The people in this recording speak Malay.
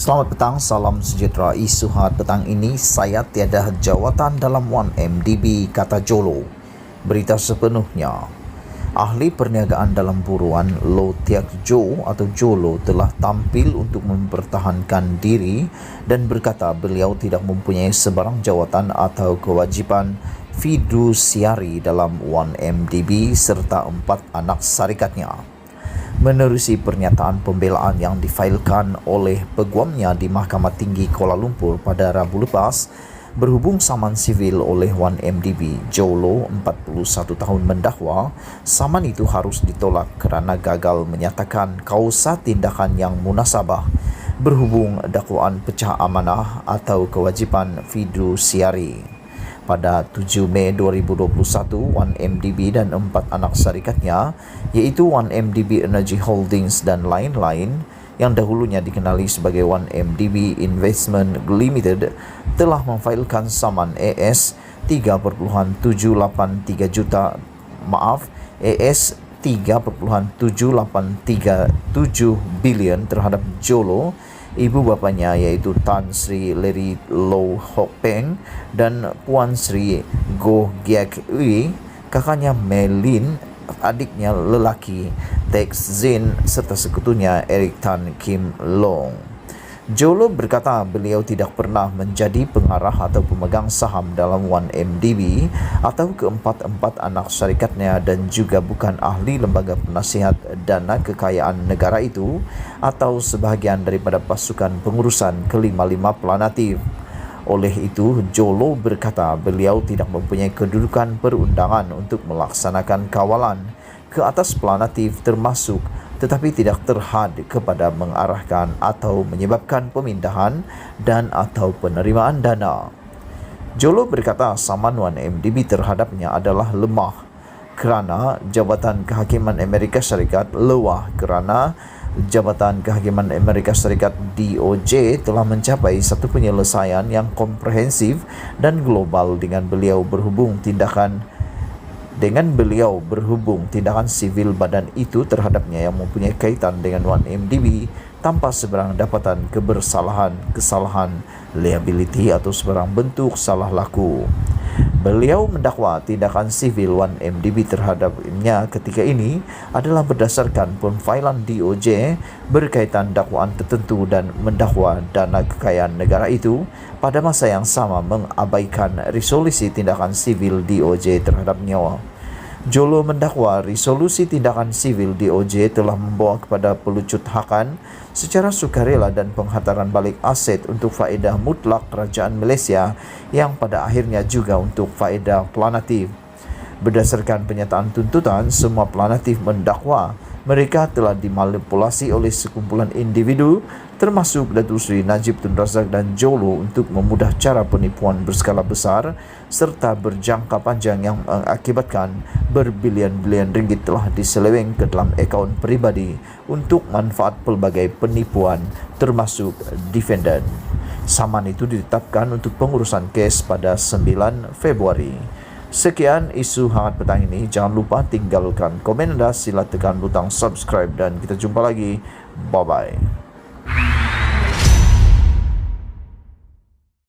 Selamat petang, salam sejahtera. Isu hangat petang ini, saya tiada jawatan dalam 1MDB, kata Jolo. Berita sepenuhnya. Ahli perniagaan dalam buruan Low Tiak Jo atau Jolo telah tampil untuk mempertahankan diri dan berkata beliau tidak mempunyai sebarang jawatan atau kewajipan fidusiari dalam 1MDB serta 4 anak syarikatnya. Menerusi pernyataan pembelaan yang difailkan oleh peguamnya di Mahkamah Tinggi Kuala Lumpur pada Rabu lepas, berhubung saman sivil oleh 1MDB, Jolo, 41 tahun mendakwa, saman itu harus ditolak kerana gagal menyatakan kausa tindakan yang munasabah berhubung dakwaan pecah amanah atau kewajipan fidusiari. Pada 7 Mei 2021, 1MDB dan 4 anak syarikatnya, iaitu 1MDB Energy Holdings dan lain-lain, yang dahulunya dikenali sebagai 1MDB Investment Limited, telah memfailkan saman AS 3.783 juta, AS 3.787 bilion terhadap Jolo, ibu bapanya iaitu Tan Sri Leri Low Hok Peng dan Puan Sri Goh Giak Ui, kakaknya Melin, adiknya lelaki Tex Zin serta sekutunya Eric Tan Kim Long. Jolo berkata beliau tidak pernah menjadi pengarah atau pemegang saham dalam 1MDB atau keempat-empat anak syarikatnya dan juga bukan ahli lembaga penasihat dana kekayaan negara itu atau sebahagian daripada pasukan pengurusan kelima-lima planatif. Oleh itu, Jolo berkata beliau tidak mempunyai kedudukan perundangan untuk melaksanakan kawalan ke atas planatif termasuk tetapi tidak terhad kepada mengarahkan atau menyebabkan pemindahan dan atau penerimaan dana. Jolo berkata saman 1MDB terhadapnya adalah lemah kerana Jabatan Kehakiman Amerika Syarikat lewah kerana Jabatan Kehakiman Amerika Syarikat DOJ telah mencapai satu penyelesaian yang komprehensif dan global dengan beliau berhubung tindakan sivil badan itu terhadapnya yang mempunyai kaitan dengan 1MDB tanpa sebarang dapatan kesalahan, liability atau sebarang bentuk salah laku. Beliau mendakwa tindakan sivil 1MDB terhadapnya ketika ini adalah berdasarkan penfailan DOJ berkaitan dakwaan tertentu dan mendakwa dana kekayaan negara itu pada masa yang sama mengabaikan resolusi tindakan sivil DOJ terhadapnya. Jolo mendakwa resolusi tindakan sivil DOJ telah membawa kepada pelucuthakan secara sukarela dan penghantaran balik aset untuk faedah mutlak kerajaan Malaysia yang pada akhirnya juga untuk faedah planatif. Berdasarkan penyataan tuntutan, semua planatif mendakwa mereka telah dimanipulasi oleh sekumpulan individu termasuk Datuk Seri Najib Tun Razak dan Jolo untuk memudah cara penipuan berskala besar serta berjangka panjang yang mengakibatkan berbilion-bilion ringgit telah diseleweng ke dalam akaun peribadi untuk manfaat pelbagai penipuan termasuk defendant. Saman itu ditetapkan untuk pengurusan kes pada 9 Februari. Sekian isu hangat petang ini. Jangan lupa tinggalkan komen anda, sila tekan butang subscribe dan kita jumpa lagi. Bye-bye.